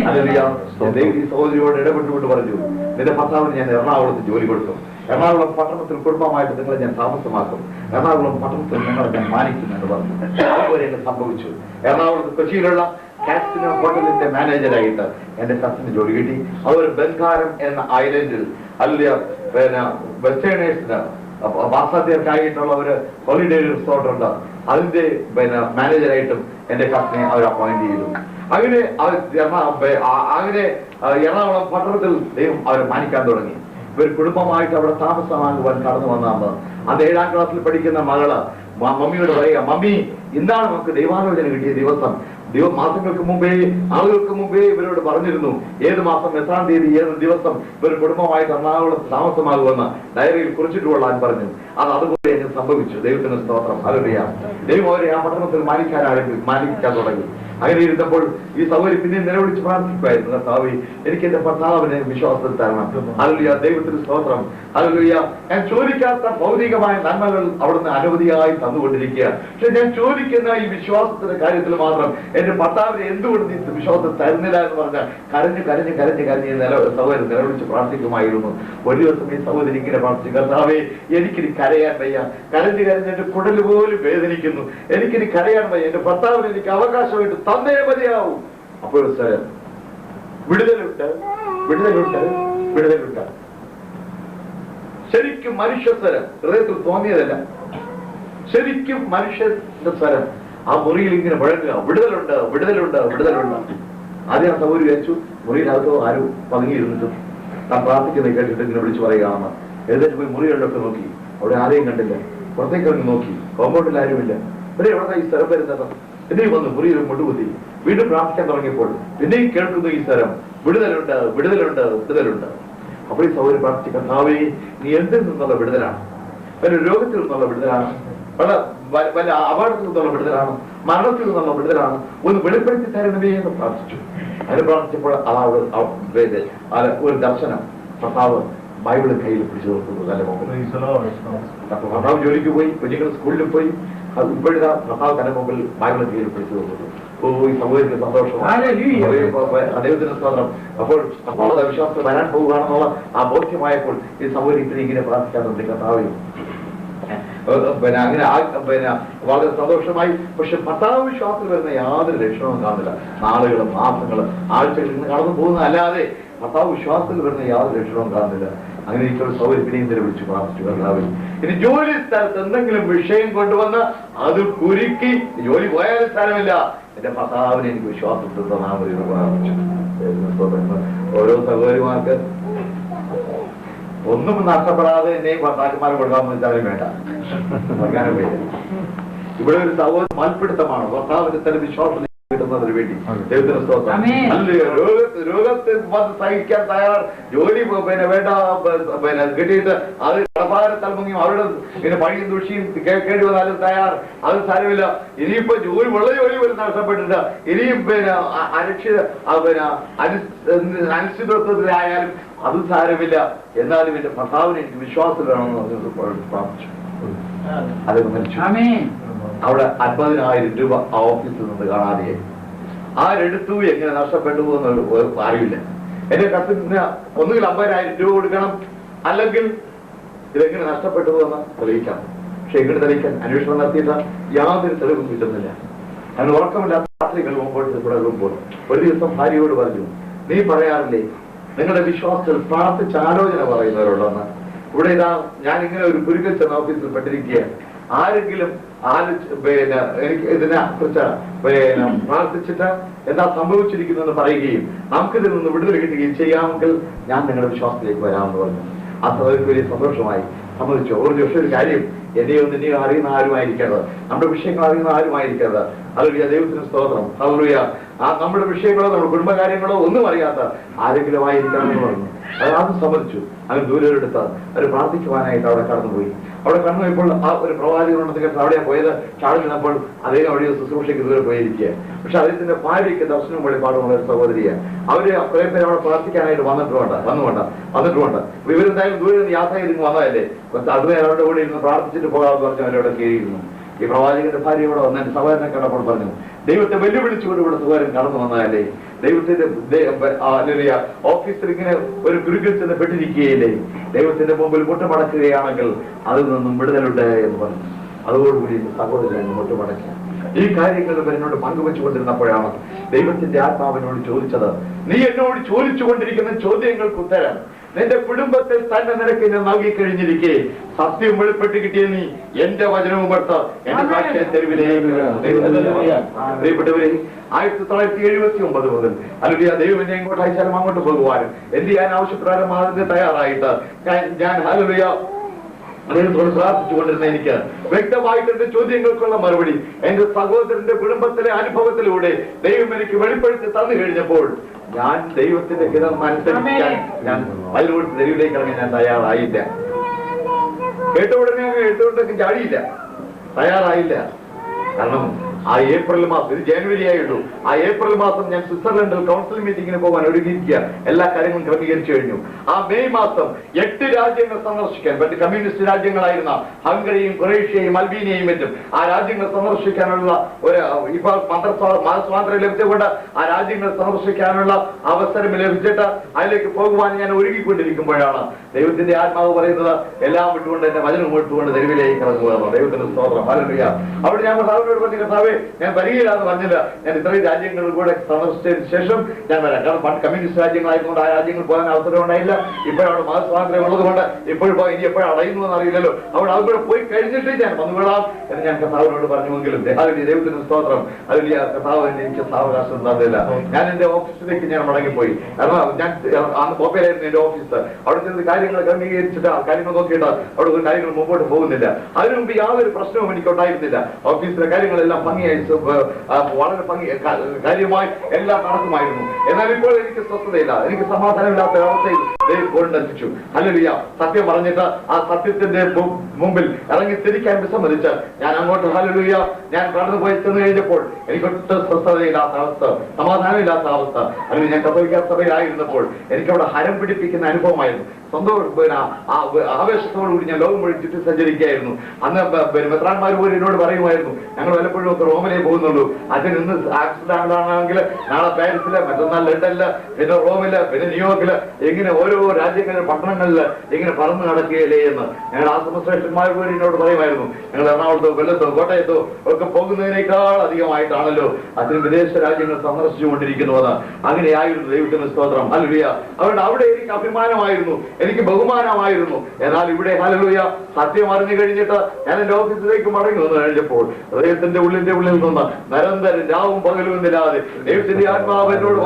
ഈ സഹോദരിയോട് ഇടപെട്ടുകൊണ്ട് പറഞ്ഞു, നിന്റെ ഭർത്താവിന് ഞാൻ എറണാകുളത്ത് ജോലി കൊടുക്കും, എറണാകുളം പട്ടണത്തിൽ കുടുംബമായിട്ട് നിങ്ങളെ ഞാൻ താമസമാക്കും, എറണാകുളം പട്ടണത്തിൽ നിങ്ങളെ ഞാൻ മാനിക്കും എന്ന് പറഞ്ഞു. അതുപോലെ എന്നെ സംഭവിച്ചു. എറണാകുളത്ത് കൊച്ചിയിലുള്ള കാസിനോ ഹോട്ടലിന്റെ മാനേജരായിട്ട് എന്റെ കസിന് ജോലി കിട്ടി. അതൊരു ബംഗാരം എന്ന ഐലൻഡിൽ അല്ല വെസ്റ്റേണേഴ്സിന് വാസാദ്യർക്കായിട്ടുള്ള ഒരു ഹോളിഡേ റിസോർട്ട് ഉണ്ട്, അതിന്റെ മാനേജരായിട്ടും എന്റെ കസിനെ അവർ അപ്പോയിന്റ് ചെയ്തു. അങ്ങനെ എറണാകുളം പട്ടണത്തിൽ ദൈവം അവരെ മാനിക്കാൻ തുടങ്ങി. ഇവർ കുടുംബമായിട്ട് അവിടെ താമസമാകുവാൻ കടന്നു വന്നാണ്. അത് 7ാം ക്ലാസ്സിൽ പഠിക്കുന്ന മകള് മമ്മിയോട് പറയുക, മമ്മി എന്താണ് നമുക്ക് ദൈവാലോചന കിട്ടിയ ദിവസം? മാസങ്ങൾക്ക് മുമ്പേ, ആളുകൾക്ക് മുമ്പേ ഇവരോട് പറഞ്ഞിരുന്നു ഏത് മാസം എത്രാം തീയതി ഏത് ദിവസം ഇവർ കുടുംബമായിട്ട് എറണാകുളത്ത് താമസമാകുമെന്ന് ഡയറിയിൽ കുറിച്ചിട്ട് കൊള്ളാൻ പറഞ്ഞു. അതുപോലെ എന്നെ സംഭവിച്ചു. ദൈവത്തിന് സ്തോത്രം. അറിയാം, ദൈവം അവരെ ആ പട്ടണത്തിൽ മാനിക്കാൻ തുടങ്ങി. അങ്ങനെ ഇരുന്നപ്പോൾ ഈ സൗകര്യം പിന്നെ നിലവിളിച്ച് പ്രാർത്ഥിക്കുമായിരുന്നു, കർത്താവേ എനിക്ക് എന്റെ ഭർത്താവിനെ വിശ്വാസത്തിൽ തരണം. ഹല്ലേലൂയ, ദൈവത്തിന് സ്തോത്രം. ഹല്ലേലൂയ, ഞാൻ ചോദിക്കാത്ത ഭൗതികമായ നന്മകൾ അവിടുന്ന് അനവധിയായി തന്നുകൊണ്ടിരിക്കുക. പക്ഷെ ഞാൻ ചോദിക്കുന്ന ഈ വിശ്വാസത്തിന്റെ കാര്യത്തിൽ മാത്രം എന്റെ ഭർത്താവിനെ എന്തുകൊണ്ട് നീ വിശ്വാസം തരുന്നില്ല എന്ന് പറഞ്ഞാൽ കരഞ്ഞ് സഹോദരൻ നിലവിളിച്ച് പ്രാർത്ഥിക്കുമായിരുന്നു. ഒരു ദിവസം ഈ സഹോദരി ഇങ്ങനെ പ്രാർത്ഥിച്ചു, കർത്താവേ എനിക്കിനി കരയാൻ വയ്യ, കരഞ്ഞ് എന്റെ കുടല് പോലും വേദനിക്കുന്നു, എനിക്കിനി കരയാൻ വയ്യ, എന്റെ ഭർത്താവിന് എനിക്ക് അവകാശമായിട്ട് തന്നേ മതിയാവും. അപ്പോൾ സ്വരം വിടുതലുണ്ട്, വിടുതലുണ്ട്, വിടുതലുണ്ട്. ശരിക്കും മനുഷ്യ സ്വരം, ഹൃദയത്തിൽ തോന്നിയതല്ല, ശരിക്കും മനുഷ്യന്റെ സ്വരം ആ മുറിയിൽ ഇങ്ങനെ മുഴങ്ങുക, വിടുതലുണ്ട്, വിടുതലുണ്ട്, വിടുതലുണ്ട്. ആദ്യം ആ സൗകര്യം വെച്ചു, മുറിയിലകത്തോ ആരും പതുങ്ങിയിരുന്നിട്ടും താൻ പ്രാർത്ഥിക്കുന്നത് കേട്ടിട്ട് ഇങ്ങനെ വിളിച്ചു പറയുകയാണെന്ന്. എഴുന്നേറ്റ് പോയി മുറികളിലൊക്കെ നോക്കി, അവിടെ ആരെയും കണ്ടില്ല. പുറത്തേക്ക് ഇറങ്ങി നോക്കി, കോമ്പൗണ്ടിൽ ആരുമില്ല. ഇവിടെ എവിടെ ഈ സ്ഥലം വരുന്നത്? പിന്നെയും വന്നു മുറിയിൽ മുട്ടുകുത്തി വീണ്ടും പ്രാർത്ഥിക്കാൻ തുടങ്ങിയപ്പോൾ പിന്നെയും കേൾക്കുന്നു ഈ സ്വരം, വിടുതലുണ്ട്, വിടുതലുണ്ട്, വിടുതലുണ്ട്. അപ്പോൾ ഈ സൗകര്യം പ്രാർത്ഥിച്ച, കർത്താവേ നീ എന്തിൽ നിന്നുള്ള വിടുതലാണ്? ഒരു രോഗത്തിൽ നിന്നുള്ള വിടുതലാണ്, വല്ല അപകടത്തിൽ നിന്നുള്ള വിടുതലാണ്, മരണത്തിൽ നിന്നുള്ള വിടുതലാണ്, ഒന്ന് വെളിപ്പെടുത്തി തരണമേ എന്ന് പ്രാർത്ഥിച്ചു. അതിന് പ്രാർത്ഥിച്ചപ്പോൾ ഒരു ദർശനം, ഭർത്താവ് ബൈബിള് കയ്യിൽ പിടിച്ചു കൊടുക്കുന്നു തന്റെ മുമ്പിൽ. അപ്പൊ ഭർത്താവ് ജോലിക്ക് പോയി, കുഞ്ഞുങ്ങൾ സ്കൂളിൽ പോയി, ഇപ്പോഴാ ഭർത്താവ് തന്റെ മുമ്പിൽ ബൈബിള് കയ്യിൽ പിടിച്ചു കൊടുക്കുന്നു. ഈ സഹോദരിക്ക് സന്തോഷം, ദൈവത്തിന് സ്തോത്രം. അപ്പോൾ വളരെ വിശ്വാസത്തിൽ വരാൻ പോവുകയാണെന്നുള്ള ആ ബോധ്യമായപ്പോൾ ഈ സഹോദരി ഇങ്ങനെ പ്രാർത്ഥിക്കാറുണ്ട്, കർത്താവേ അങ്ങനെ വളരെ സന്തോഷമായി. പക്ഷെ ഭർത്താവ് വിശ്വാസത്തിൽ വരുന്ന യാതൊരു ലക്ഷണവും കാണുന്നില്ല. നാളുകളും മാസങ്ങളും ആഴ്ചകളിൽ നിന്ന് കടന്നു പോകുന്ന അല്ലാതെ ഭർത്താവ് വിശ്വാസത്തിൽ വരുന്ന യാതൊരു ലക്ഷണവും കാണുന്നില്ല. അങ്ങനെ എനിക്കൊരു സൗകര്യത്തിനെയും വിളിച്ചു പ്രാർത്ഥിച്ചു, കർത്താവിൽ ഇനി ജോലി സ്ഥലത്ത് എന്തെങ്കിലും വിഷയം കൊണ്ടുവന്ന് അത് കുരുക്കി ജോലി പോയാലും സ്ഥലമില്ല, എന്റെ ഭർത്താവിനെ എനിക്ക് വിശ്വാസത്തിൽ തന്നാമെന്ന് പ്രാർത്ഥിച്ചു. ഓരോ സഹോദരിമാർക്ക് ഒന്നും നഷ്ടപ്പെടാതെ എന്നെയും ഭർത്താക്കന്മാരെ കൊടുക്കാമെന്ന് വെച്ചാലും വേണ്ട, പറയാനും വേണ്ട. ഇവിടെ ഒരു സഹോദരൻ മൽപ്പിടുത്തമാണ് ഭർത്താവിന്റെ തന്നെ വിശ്വാസം കിട്ടുന്നതിന് വേണ്ടി. ദൈവത്തിന് സ്തോത്രം. രോഗത്തെ സഹിക്കാൻ തയ്യാർ, ജോലി വേണ്ട കിട്ടിയിട്ട് അത് കടപ്പാരത്താൽ മുങ്ങിയും അവരുടെ ഇങ്ങനെ പണിയും ദൂഷിയും കേൾക്കേണ്ടി വന്നാലും തയ്യാർ, അത് സാരമില്ല. ഇനിയിപ്പോ ജോലി ഉള്ള ജോലി പോലും നഷ്ടപ്പെട്ടിട്ട് ഇനിയും അനിശ്ചിതത്വത്തിലായാലും അത് സാരമില്ല, എന്നാലും എന്റെ ഭർത്താവിന് എനിക്ക് വിശ്വാസം വേണമെന്ന് പറഞ്ഞത് പ്രാർത്ഥിച്ചു. അതൊക്കെ മരിച്ചു. അവിടെ 50,000 രൂപ ആ ഓഫീസിൽ നിന്ന് കാണാതെയായി. ആരെടുത്തു, എങ്ങനെ നഷ്ടപ്പെട്ടു എന്ന് അറിയില്ല. എന്റെ കത്തിന് ഒന്നുകിൽ 50,000 രൂപ കൊടുക്കണം, അല്ലെങ്കിൽ ഇതെങ്ങനെ നഷ്ടപ്പെട്ടു എന്ന് തെളിയിക്കണം. പക്ഷെ എങ്ങനെ തെളിയിക്കാൻ അന്വേഷണം നടത്തിയിട്ട് യാതൊരു തെളിവും കിട്ടുന്നില്ല. അങ്ങനെ ഉറക്കമില്ലാത്ത രാത്രികൾ മുമ്പോട്ട് ഒരു ദിവസം ഭാര്യയോട് പറഞ്ഞു, നീ പറയാറില്ലേ നിങ്ങളുടെ വിശ്വാസത്തിൽ പ്രാർത്ഥിച്ച് ആലോചന പറയുന്നവരുണ്ടെന്ന്? ഇവിടെ ഇതാ ഞാൻ ഇങ്ങനെ ഒരു കുരുക്കൽ ചെന്ന ഓഫീസിൽ പെട്ടിരിക്കുകയാണ്. ആരെങ്കിലും എനിക്ക് ഇതിനെ കുറിച്ച് പ്രാർത്ഥിച്ചിട്ട് എന്താ സംഭവിച്ചിരിക്കുന്നു പറയുകയും നമുക്കിതിൽ നിന്ന് വിടുതൽ കിട്ടുകയും ചെയ്യാമെങ്കിൽ ഞാൻ നിങ്ങളുടെ വിശ്വാസത്തിലേക്ക് വരാമെന്ന് പറഞ്ഞു. ആ സഹോദരിക്ക് വലിയ സന്തോഷമായി, സമ്മതിച്ചു. ഒരു കാര്യം, എന്നെയും അറിയുന്ന ആരുമായിരിക്കരുത്, നമ്മുടെ വിഷയങ്ങൾ അറിയുന്ന ആരുമായിരിക്കരുത്. ഹല്ലേലൂയ, ദൈവത്തിന് സ്തോത്രം. ഹല്ലേലൂയ. നമ്മുടെ വിഷയങ്ങളോ നമ്മുടെ കുടുംബകാര്യങ്ങളോ ഒന്നും അറിയാത്ത ആരെങ്കിലും ആയിരിക്കണമെന്ന് പറഞ്ഞു. അത് സമ്മതിച്ചു. അങ്ങനെ ദൂരമെടുത്ത് അവർ പ്രാർത്ഥിക്കുവാനായിട്ട് അവിടെ കടന്നുപോയി. അവിടെ കടന്നുപോയപ്പോൾ ആ ഒരു പ്രവാചകനുണ്ടെങ്കിൽ അവിടെയാ പോയത്. ചാടി നിന്നപ്പോൾ അദ്ദേഹം അവിടെ ശുശ്രൂഷയ്ക്ക് ദൂരെ പോയിരിക്കുക. പക്ഷെ അദ്ദേഹത്തിന്റെ ഭാര്യയ്ക്ക് ദർശനവും വെളിപ്പാടുമുള്ള ഒരു സഹോദരിയാണ്. അവര് കുറെ പേര് അവിടെ പ്രാർത്ഥിക്കാനായിട്ട് വന്നിട്ടുമുണ്ട്. ഇവരെന്തായാലും ദൂരെ നിന്ന് യാത്ര ചെയ്ത് വന്നതല്ലേ, അതുവരെ അവരുടെ കൂടെ ഇരുന്ന് പ്രാർത്ഥിച്ചിട്ട് പോകാമെന്ന് പറഞ്ഞ് അവരവിടെ കയറിയിരുന്നു. ഈ പ്രവാചകന്റെ ഭാര്യ ഇവിടെ വന്ന് എന്റെ സഹോദരനെ കണ്ടപ്പോൾ പറഞ്ഞു, ദൈവത്തെ വെല്ലുവിളിച്ചുകൊണ്ട് ഇവിടെ സുഖം കടന്നു വന്നാലേ ദൈവത്തിന്റെ ഓഫീസിൽ ഇങ്ങനെ ഒരു ഗുരുക്കൾ ചെന്ന് പെട്ടിരിക്കുകയില്ലേ, ദൈവത്തിന്റെ മുമ്പിൽ മുട്ടുമടക്കുകയാണെങ്കിൽ അതിൽ നിന്നും വിടുതലുണ്ട് എന്ന് പറഞ്ഞു. അതോടുകൂടി സഹോദരൻ മുട്ടുമടക്കുക. ഈ കാര്യങ്ങൾ എന്നോട് പങ്കുവെച്ചുകൊണ്ടിരുന്നപ്പോഴാണ് ദൈവത്തിന്റെ ആത്മാവിനോട് ചോദിച്ചത്, നീ എന്നോട് ചോദിച്ചുകൊണ്ടിരിക്കുന്ന ചോദ്യങ്ങൾക്ക് ഉത്തരം നിന്റെ കുടുംബത്തിൽ തന്നെ നിനക്ക് ഞാൻ നൽകി കഴിഞ്ഞിരിക്കെ സത്യം വെളിപ്പെട്ട് കിട്ടിയ നീ എന്റെ വചനവും എടുത്ത് എന്റെ സാക്ഷ്യ തെരുവിലേക്ക്. പ്രിയപ്പെട്ടവരെ, 1979 മുതൽ അല്ലെങ്കിൽ ദൈവം എന്നെ എങ്ങോട്ട് അയച്ചാലും അങ്ങോട്ട് പോകുവാനും എന്ത് ചെയ്യാൻ ആവശ്യപ്രകാരം അതിന് തയ്യാറായിട്ട് ഞാൻ ഹല്ലേലൂയ ദൈവത്തോട് പ്രാർത്ഥിച്ചുകൊണ്ടിരുന്ന എനിക്ക് വ്യക്തമായിട്ട് എന്റെ ചോദ്യങ്ങൾക്കുള്ള മറുപടി എന്റെ സഹോദരന്റെ കുടുംബത്തിലെ അനുഭവത്തിലൂടെ ദൈവം എനിക്ക് വെളിപ്പെടുത്തി തന്നു കഴിഞ്ഞപ്പോൾ ഞാൻ ദൈവത്തിന്റെ ഹിതം അനുസരിക്കാൻ ഞാൻ അതിലൂടെ തെരുവിലേക്ക് ഇറങ്ങാൻ ഞാൻ തയ്യാറായില്ല. കേട്ടുടനെ കേട്ടുകൊണ്ടൊക്കെ ചാടിയില്ല, തയ്യാറായില്ല. കാരണം ആ ഏപ്രിൽ മാസം, ഇത് ജനുവരി ആയുള്ളൂ, ആ ഏപ്രിൽ മാസം ഞാൻ സ്വിറ്റ്സർലൻഡിൽ കൗൺസിൽ മീറ്റിംഗിന് പോകാൻ ഒരുങ്ങിയിരിക്കുക. എല്ലാ കാര്യങ്ങളും ക്രമീകരിച്ചു കഴിഞ്ഞു. ആ മെയ് മാസം 8 രാജ്യങ്ങൾ സന്ദർശിക്കാൻ, മറ്റ് കമ്മ്യൂണിസ്റ്റ് രാജ്യങ്ങളായിരുന്ന ഹംഗറിയും ക്രൊയേഷ്യയും അൽബീനിയയും മറ്റും ആ രാജ്യങ്ങൾ സന്ദർശിക്കാനുള്ള ഒരു ഇപ്പോൾ മതസ്വാതന്ത്ര്യം ലഭിച്ചുകൊണ്ട് ആ രാജ്യങ്ങൾ സന്ദർശിക്കാനുള്ള അവസരം ലഭിച്ചിട്ട് അതിലേക്ക് പോകുവാൻ ഞാൻ ഒരുങ്ങിക്കൊണ്ടിരിക്കുമ്പോഴാണ് ദൈവത്തിന്റെ ആത്മാവ് പറയുന്നത് എല്ലാം വിട്ടുകൊണ്ട് എന്റെ വചനം വിട്ടുകൊണ്ട് തെരുവിലേക്ക് ഇറങ്ങുകയാണ്. ദൈവത്തിന്റെ സ്തോത്രം, ഹല്ലേലൂയ. അവിടെ ഞാൻ കർത്താവിനോട് പറഞ്ഞു, കർത്താവേ ഞാൻ വരികയില്ലാന്ന് പറഞ്ഞില്ല, ഞാൻ ഇത്രയും രാജ്യങ്ങളിൽ കൂടെ സന്ദർശിച്ചതിന് ശേഷം ഞാൻ വരാം. കാരണം പണ്ട് കമ്മ്യൂണിസ്റ്റ് രാജ്യങ്ങളായതുകൊണ്ട് ആ രാജ്യങ്ങൾ പോകാൻ അവസരം ഉണ്ടായില്ല. ഇപ്പോഴവിടെ മതസ്വാതന്ത്ര്യം ഉള്ളതുകൊണ്ട് ഇപ്പോഴും ഇനി എപ്പോഴും അടയുന്നു എന്ന് അറിയില്ലല്ലോ, അവിടെ അതുകൂടെ പോയി കഴിഞ്ഞിട്ട് ഞാൻ വന്നുകൊള്ളാം എന്ന് ഞാൻ കർത്താവിനോട് പറഞ്ഞുവെങ്കിലും ദൈവത്തിന്റെ സ്തോത്രം, അതിൽ കർത്താവ് എനിക്ക് സാവകാശം തന്നില്ല. ഞാൻ എന്റെ ഓഫീസിലേക്ക് ഞാൻ മടങ്ങിപ്പോയി. കാരണം ഞാൻ അന്ന് ബോംബെയിലായിരുന്നു എന്റെ ഓഫീസ്. അവിടെ ചെന്ന് കാര്യങ്ങൾ ക്രമീകരിച്ചിട്ട് കാര്യങ്ങൾ നോക്കിയിട്ട് അവിടെ കാര്യങ്ങൾ മുമ്പോട്ട് പോകുന്നില്ല. അതിനു മുമ്പ് യാതൊരു പ്രശ്നവും എനിക്ക് ഉണ്ടായിരുന്നില്ല. ഓഫീസിലെ കാര്യങ്ങളെല്ലാം ഭംഗിയായി വളരെ കാര്യമായി എല്ലാം നടക്കുമായിരുന്നു. എന്നാൽ ഇപ്പോൾ എനിക്ക് സ്വസ്ഥതയില്ല, എനിക്ക് സമാധാനമില്ലാത്ത അവസ്ഥയിൽ ദൈവം കൊണ്ടെത്തിച്ചു. ഹല്ലേലൂയ. സത്യം പറഞ്ഞിട്ട് ആ സത്യത്തിന്റെ മുമ്പിൽ ഇറങ്ങി തിരിക്കാൻ വിസമ്മതിച്ച് ഞാൻ അങ്ങോട്ട് ഹല്ലേലൂയ ഞാൻ കടന്നു പോയി ചെന്ന് കഴിഞ്ഞപ്പോൾ എനിക്കൊട്ടും സ്വസ്ഥതയില്ലാത്ത അവസ്ഥ, സമാധാനമില്ലാത്ത അവസ്ഥ. അല്ലെങ്കിൽ ഞാൻ കത്തോലിക്ക സഭയിലായിരുന്നപ്പോൾ എനിക്കവിടെ ഹരം പിടിപ്പിക്കുന്ന അനുഭവമായിരുന്നു. സ്വന്തം ആവേശത്തോടുകൂടി ഞാൻ ലോകം മുഴുവൻ ചുറ്റി സഞ്ചരിക്കുകയായിരുന്നു. അന്ന് മെത്രാന്മാർ പോലും എന്നോട് പറയുമായിരുന്നു, ഞങ്ങൾ വല്ലപ്പോഴും ഒക്കെ റോമിലേ പോകുന്നുള്ളൂ, അച്ഛൻ ഇന്ന് ആക്സിഡന്റ് ആണെങ്കിൽ നാളെ പാരീസില്, മറ്റന്നാൾ ലണ്ടനില്, പിന്നെ റോമില്, പിന്നെ ന്യൂയോർക്കില്, എങ്ങനെ ഓരോ രാജ്യങ്ങളിലെ പട്ടണങ്ങളില് എങ്ങനെ പറന്നു നടക്കുകയില്ലേ എന്ന് ഞങ്ങൾ ആശ്രമശ്രേഷ്ഠന്മാർ പോലും എന്നോട് പറയുമായിരുന്നു. ഞങ്ങൾ എറണാകുളത്തോ കൊല്ലത്തോ കോട്ടയത്തോ ഒക്കെ പോകുന്നതിനേക്കാൾ അധികമായിട്ടാണല്ലോ അച്ഛൻ വിദേശ രാജ്യങ്ങൾ സന്ദർശിച്ചുകൊണ്ടിരിക്കുന്നത്. അങ്ങനെയായിരുന്നു ദൈവത്തിന്റെ സ്തോത്രം, ഹല്ലേലൂയ. അതുകൊണ്ട് അവിടെ എനിക്ക് അഭിമാനമായിരുന്നു, എനിക്ക് ബഹുമാനമായിരുന്നു. എന്നാൽ ഇവിടെ ഹല്ലേലൂയ സത്യം അറിഞ്ഞു കഴിഞ്ഞിട്ട് ഞാൻ എന്റെ ഓഫീസിലേക്ക് മടങ്ങി വന്നു കഴിഞ്ഞപ്പോൾ ഹൃദയത്തിന്റെ ഉള്ളിൽ നിന്ന് നിരന്തരം രാവും പകലും എന്നില്ലാതെ ദൈവത്തിന്റെ ആത്മാവ് എന്നോട്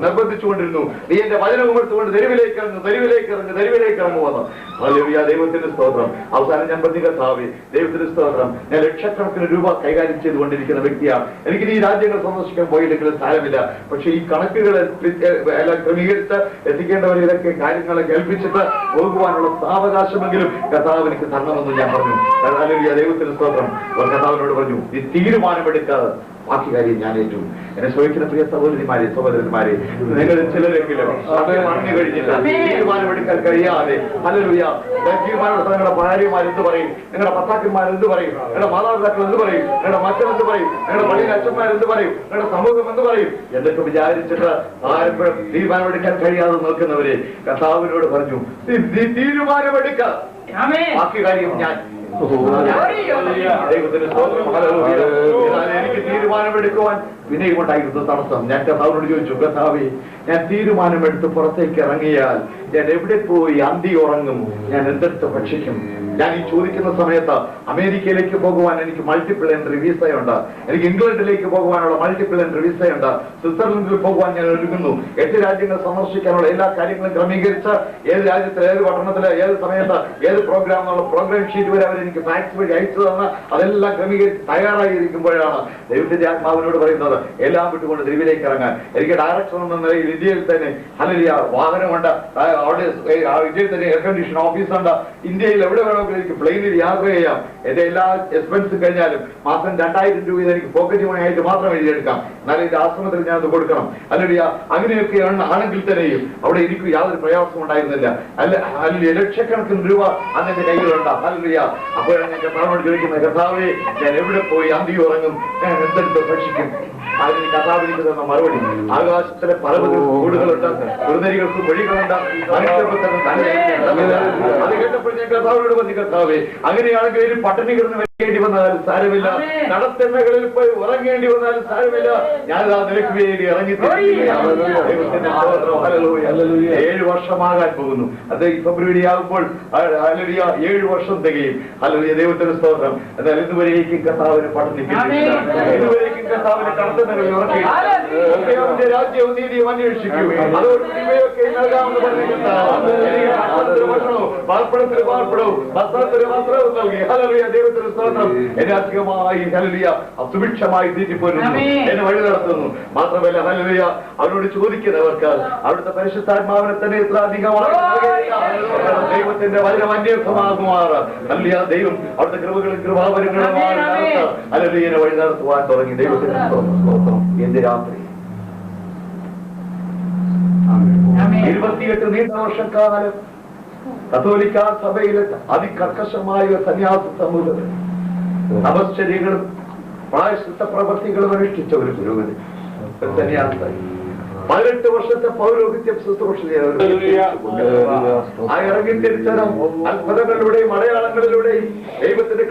നിർബന്ധിച്ചുകൊണ്ടിരുന്നു, നീ എന്റെ വചനവും എടുത്തുകൊണ്ട് തെരുവിലേക്ക് ഇറങ്ങും, തെരുവിലേക്ക് ഇറങ്ങും, തെരുവിലേക്ക് ഇറങ്ങുമെന്ന്. ഹല്ലേലൂയ, ദൈവത്തിന്റെ സ്തോത്രം. അവസാനം ഞാൻ പറഞ്ഞു, കർത്താവേ ദൈവത്തിന്റെ സ്തോത്രം, ഞാൻ ലക്ഷക്കണക്കിന് രൂപ കൈകാര്യം ചെയ്തുകൊണ്ടിരിക്കുന്ന വ്യക്തിയാണ്. എനിക്ക് ഈ രാജ്യങ്ങൾ സന്ദർശിക്കാൻ പോയില്ലെങ്കിലും സാരമില്ല, പക്ഷെ ഈ കണക്കുകളെ എല്ലാം ക്രമീകരിച്ച് എത്തിക്കേണ്ടവർ ഇതൊക്കെ കാര്യങ്ങളെ കേൾപ്പിച്ചിട്ട് പോകുവാനുള്ള സാവകാശമെങ്കിലും കർത്താവ് എനിക്ക് തരണമെന്ന് ഞാൻ പറഞ്ഞു. ഹല്ലേലൂയ, ദൈവത്തിന്റെ സ്തോത്രം. കർത്താവിനോട് പറഞ്ഞു, ഈ തീരുമാനമെടുക്കാതെ ബാക്കി കാര്യം ഞാൻ ഏറ്റു. എന്നെ ശ്രമിക്കുന്ന പ്രിയ സഹോദരിമാരെ സഹോദരന്മാരെ, നിങ്ങൾ ചിലരെങ്കിലും പറഞ്ഞു കഴിഞ്ഞില്ല തീരുമാനമെടുക്കാൻ കഴിയാതെ ഹല്ലേലൂയ തീരുമാനമെടുത്ത നിങ്ങളുടെ ഭാര്യമാർ എന്ത് പറയും, നിങ്ങളുടെ ഭർത്താക്കന്മാർ എന്ത് പറയും, നിങ്ങളുടെ മാതാപിതാക്കൾ എന്ത് പറയും, നിങ്ങളുടെ മക്കൾ എന്ത് പറയും, നിങ്ങളുടെ പള്ളിയിലെ അച്ഛന്മാർ എന്ത് പറയും, നിങ്ങളുടെ സമൂഹം എന്ത് പറയും എന്നൊക്കെ വിചാരിച്ചിട്ട് ആരും തീരുമാനമെടുക്കാൻ കഴിയാതെ നിൽക്കുന്നവരെ കർത്താവിനോട് പറഞ്ഞു, നീ തീരുമാനമെടുക്ക, ബാക്കി കാര്യം ഞാൻ. ദൈവത്തിന്റെ സ്തോത്രം, ഹല്ലേലൂയ. എനിക്ക് തീരുമാനമെടുക്കുവാൻ വിനയമുണ്ടായിരുന്നു തടസ്സം. ഞാൻ കർത്താവിനോട് ചോദിച്ചു, കർത്താവേ ഞാൻ തീരുമാനമെടുത്ത് പുറത്തേക്ക് ഇറങ്ങിയാൽ ഞാൻ എവിടെ പോയി അന്തി ഉറങ്ങും, ഞാൻ എന്തെടുത്ത് ഭക്ഷിക്കും? ഞാൻ ഈ ചോദിക്കുന്ന സമയത്ത് അമേരിക്കയിലേക്ക് പോകുവാൻ എനിക്ക് മൾട്ടിപ്പിൾ എൻട്രി വിസയുണ്ട്, എനിക്ക് ഇംഗ്ലണ്ടിലേക്ക് പോകുവാനുള്ള മൾട്ടിപ്പിൾ എൻട്രി വിസയുണ്ട്, സ്വിറ്റ്സർലൻഡിൽ പോകുവാൻ ഞാൻ ഒരുങ്ങുന്നു, 8 രാജ്യങ്ങൾ സന്ദർശിക്കാനുള്ള എല്ലാ കാര്യങ്ങളും ക്രമീകരിച്ച് ഏത് രാജ്യത്തിൽ, ഏത് പട്ടണത്തില്, ഏത് സമയത്ത്, ഏത് പ്രോഗ്രാം എന്നുള്ള പ്രോഗ്രാം ഷീറ്റ് വരെ അവരെനിക്ക് ഫാക്സ് വഴി അയച്ചു തന്ന് അതെല്ലാം ക്രമീകരിച്ച് തയ്യാറായിരിക്കുമ്പോഴാണ് ദൈവത്തിന്റെ ആത്മാവിനോട് പറയുന്നത് എല്ലാം വിട്ടുകൊണ്ട് തെരുവിലേക്ക് ഇറങ്ങാൻ. എനിക്ക് ഡയറക്ടർ എന്ന നിലയിൽ ഇന്ത്യയിൽ തന്നെ ഹല്ലേലൂയ വാഹനമുണ്ട്, അവിടെ ഇന്ത്യയിൽ തന്നെ എയർ കണ്ടീഷൻ ഓഫീസുണ്ട്, ഇന്ത്യയിൽ എവിടെ വേണമെങ്കിലും എനിക്ക് പ്ലെയിനിൽ യാത്ര ചെയ്യാം. എന്റെ എല്ലാ എക്സ്പെൻസും കഴിഞ്ഞാലും മാസം 2000 രൂപ എനിക്ക് പോക്കറ്റ് മണി ആയിട്ട് മാത്രം എഴുതിയെടുക്കാം, എന്നാലും എന്റെ ആശ്രമത്തിൽ ഞാൻ അത് കൊടുക്കണം. ഹല്ലേലൂയ. അങ്ങനെയൊക്കെ ആണെങ്കിൽ തന്നെയും അവിടെ എനിക്ക് യാതൊരു പ്രയാസവും ഉണ്ടായിരുന്നില്ല. അല്ലെങ്കിൽ ലക്ഷക്കണക്കിന് രൂപ അന്ന് എന്റെ കയ്യിലുണ്ട്. ഹല്ലേലൂയ. അപ്പോഴാണ് ഞാൻ കർത്താവിനോട് ചോദിക്കുന്നത്, കർത്താവേ ഞാൻ എവിടെ പോയി അന്തി ഉറങ്ങും, ഞാൻ എന്തെടുത്ത് ഭക്ഷിക്കും? അതിന് കഥാവിലേക്ക് തന്ന മറുപടി ആകാശത്തിലെ പല കൂടുകളുണ്ട്, കുറുനരികൾക്ക് വഴികളുണ്ട്, മനുഷ്യപുത്രൻ തന്നെ. അത് കേട്ടപ്പോൾ ഞാൻ കർത്താവിനോട് പറഞ്ഞു, കർത്താവേ അങ്ങനെയാണെങ്കിൽ ഒരു പട്ടിണി കിടന്ന് വരേണ്ടി വന്നാലും സാരമില്ല, നടത്തെണ്ണകളിൽ പോയി ഉറങ്ങേണ്ടി വന്നാലും സാരമില്ല, ഞാനിതാ നിനക്ക് വേണ്ടി ഇറങ്ങി. 7 വർഷമാകാൻ പോകുന്നു. അത് ഫെബ്രുവരി ആകുമ്പോൾ 7 വർഷം തികയും. ഹല്ലേലൂയ, ദൈവത്തിന് സ്തോത്രം. എന്നാൽ ഇതുവരേക്കും കർത്താവിന് പട്ടിണി കിട്ടിയിട്ടില്ല, ഇതുവരേക്കും കർത്താവിന് കടത്തുന്നകളിൽ ഉറക്കിയിട്ടില്ല. രാജ്യവും നീതിയും അന്വേഷിക്കൂ, അതോട് ഇവയൊക്കെ നൽകാമെന്ന് പറഞ്ഞു കർത്താവ്. പാർപ്പിടത്തിന് പാർപ്പിടവും വസ്ത്രത്തിന് വസ്ത്രവും നൽകി. ഹല്ലേലൂയ, ദൈവത്തിന് സ്തോത്രം. എന്നെ അധികമായി ഹല്ലേലൂയ സുഭിക്ഷമായി തീറ്റിപ്പോരുന്നു, എന്നെ വഴി നടത്തുന്നു. മാത്രമല്ല ഹല്ലേലൂയ, അവരോട് ചോദിക്കുന്നവർക്ക് അവിടുത്തെ പരിശുദ്ധാത്മാവിനെ തന്നെ ഇത്ര അധികമായി ദൈവത്തിന്റെ വചനം അന്വേഷമാകുമാറ്. ഹല്ലേലൂയ, ദൈവം അവിടുത്തെ കൃപകളും കൃപാവരങ്ങളും ഹല്ലേലൂയ എന്നെ വഴി നടത്തുവാൻ തുടങ്ങി. ദൈവത്തിന്റെ സ്തോത്രം. എന്ത് രാത്രി 28 നീണ്ട വർഷക്കാലം കത്തോലിക്ക സഭയിലെ അതികർക്കശമായ സന്യാസ സമൂഹത്തിൽ തപശ്ചര്യകളും പ്രായശ്ചിത്ത പ്രവർത്തികളും അനുഷ്ഠിച്ച ഒരു പുരോഗതി സന്യാസായി 18 വർഷത്തെ പൗരോഹിത്യം ശുശ്രൂഷ ആ ഇറങ്ങിത്തിരിച്ചതും അത്ഭുതങ്ങളിലൂടെയും അടയാളങ്ങളിലൂടെയും ദൈവത്തിന്റെ